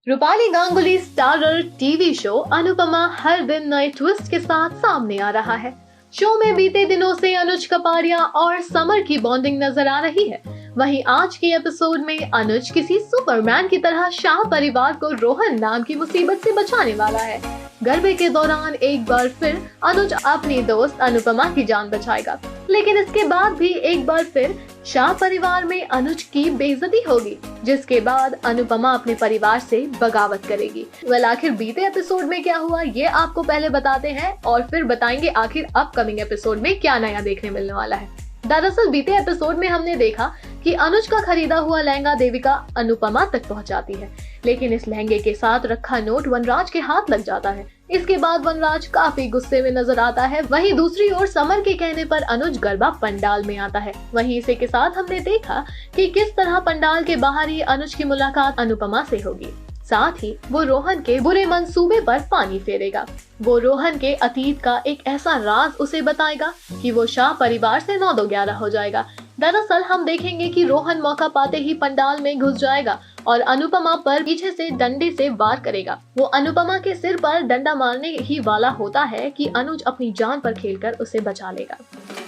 Rupali Ganguly starrer TV show Anupamaa हर दिन नए ट्विस्ट के साथ सामने आ रहा है। शो में बीते दिनों से अनुज कपाड़िया और समर की बॉन्डिंग नजर आ रही है। वहीं आज के एपिसोड में अनुज किसी सुपरमैन की तरह शाह परिवार को रोहन नाम की मुसीबत से बचाने वाला है। गरबे के दौरान एक बार फिर अनुज अपनी दोस्त अनुपमा की जान बचाएगा, लेकिन इसके बाद भी एक बार फिर शाह परिवार में अनुज की बेइज्जती होगी, जिसके बाद अनुपमा अपने परिवार से बगावत करेगी। आखिर बीते एपिसोड में क्या हुआ ये आपको पहले बताते हैं और फिर बताएंगे आखिर अपकमिंग एपिसोड में क्या नया देखने मिलने वाला है। दरअसल बीते एपिसोड में हमने देखा कि अनुज का खरीदा हुआ लहंगा देविका अनुपमा तक पहुंचाती है, लेकिन इस लहंगे के साथ रखा नोट वनराज के हाथ लग जाता है। इसके बाद वनराज काफी गुस्से में नजर आता है। वहीं दूसरी ओर समर के कहने पर अनुज गरबा पंडाल में आता है। वहीं इसी के साथ हमने देखा कि किस तरह पंडाल के बाहर ही अनुज की मुलाकात अनुपमा से होगी। साथ ही वो रोहन के बुरे मंसूबे पर पानी फेरेगा। वो रोहन के अतीत का एक ऐसा राज उसे बताएगा कि वो शाह परिवार से 9-2-11 हो जाएगा। दरअसल हम देखेंगे कि रोहन मौका पाते ही पंडाल में घुस जाएगा और अनुपमा पर पीछे से डंडे से वार करेगा। वो अनुपमा के सिर पर डंडा मारने ही वाला होता है कि अनुज अपनी जान पर खेलकर उसे बचा लेगा,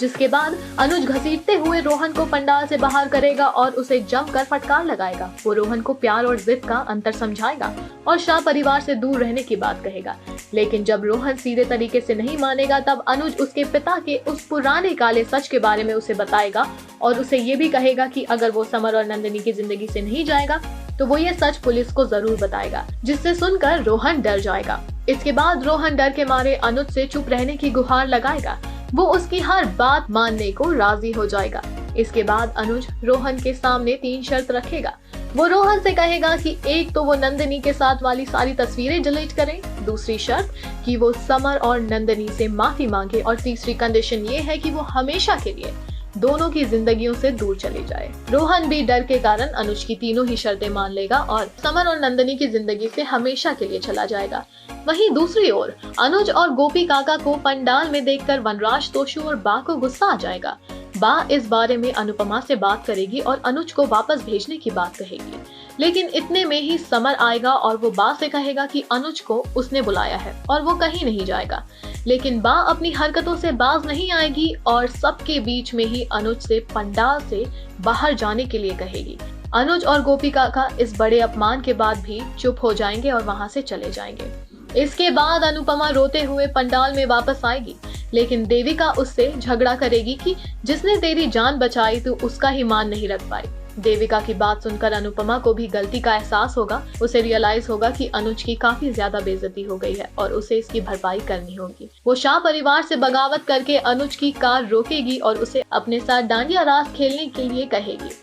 जिसके बाद अनुज घसीटते हुए रोहन को पंडाल से बाहर करेगा और उसे जमकर फटकार लगाएगा। वो रोहन को प्यार और जिद का अंतर समझाएगा और शाह परिवार से दूर रहने की बात कहेगा, लेकिन जब रोहन सीधे तरीके से नहीं मानेगा तब अनुज उसके पिता के उस पुराने काले सच के बारे में उसे बताएगा और उसे ये भी कहेगा कि अगर वो समर और नंदिनी की जिंदगी से नहीं जाएगा तो वो ये सच पुलिस को जरूर बताएगा, जिससे सुनकर रोहन डर जाएगा। इसके बाद रोहन डर के मारे अनुज से चुप रहने की गुहार लगाएगा। वो उसकी हर बात मानने को राजी हो जाएगा। इसके बाद अनुज रोहन के सामने 3 शर्त रखेगा। वो रोहन से कहेगा कि एक तो वो नंदिनी के साथ वाली सारी तस्वीरें डिलीट करें, दूसरी शर्त कि वो समर और नंदिनी से माफी मांगे और तीसरी कंडीशन ये है कि वो हमेशा के लिए दोनों की जिंदगियों से दूर चले जाए। रोहन भी डर के कारण अनुज की तीनों ही शर्तें मान लेगा और समर और नंदिनी की जिंदगी से हमेशा के लिए चला जाएगा। वहीं दूसरी ओर अनुज और गोपी काका को पंडाल में देखकर वनराज, तोशु और बा को गुस्सा आ जाएगा। बा इस बारे में अनुपमा से बात करेगी और अनुज को वापस भेजने की बात कहेगी, लेकिन इतने में ही समर आएगा और वो बा से कहेगा कि अनुज को उसने बुलाया है और वो कहीं नहीं जाएगा। लेकिन बा अपनी हरकतों से बाज नहीं आएगी और सबके बीच में ही अनुज से पंडाल से बाहर जाने के लिए कहेगी। अनुज और गोपी काका इस बड़े अपमान के बाद भी चुप हो जाएंगे और वहां से चले जाएंगे। इसके बाद अनुपमा रोते हुए पंडाल में वापस आएगी, लेकिन देविका उससे झगड़ा करेगी कि जिसने तेरी जान बचाई तू उसका ही मान नहीं रख पाई। देविका की बात सुनकर अनुपमा को भी गलती का एहसास होगा। उसे रियलाइज होगा कि अनुज की काफी ज्यादा बेइज्जती हो गई है और उसे इसकी भरपाई करनी होगी। वो शाह परिवार से बगावत करके अनुज की कार रोकेगी और उसे अपने साथ डांडिया रास खेलने के लिए कहेगी।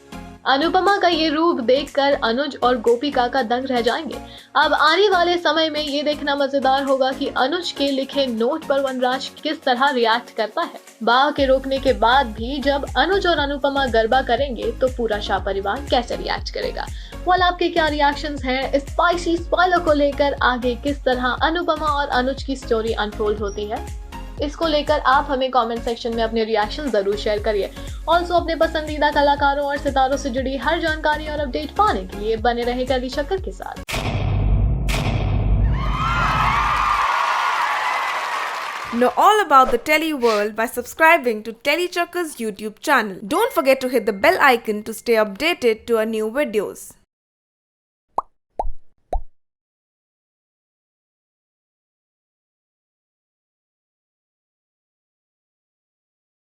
अनुपमा का ये रूप देखकर अनुज और गोपी काका दंग रह जाएंगे। अब आने वाले समय में ये देखना मजेदार होगा कि अनुज के लिखे नोट पर वनराज किस तरह रिएक्ट करता है। बा के रोकने के बाद भी जब अनुज और अनुपमा गरबा करेंगे तो पूरा शाह परिवार कैसे रिएक्ट करेगा। आपके क्या रिएक्शंस हैं इस स्पाइसी स्पॉइलर को लेकर? आगे किस तरह अनुपमा और अनुज की स्टोरी अनफोल्ड होती है, इसको लेकर आप हमें कमेंट सेक्शन में अपने रिएक्शन जरूर शेयर करिए। ऑल्सो अपने पसंदीदा कलाकारों और सितारों से जुड़ी हर जानकारी और अपडेट पाने के लिए बने रहे टेली चक्कर के साथ। Know all about the Telly world by subscribing to Telly Chakkar's YouTube channel. Don't forget to hit the bell icon to stay updated to our new videos.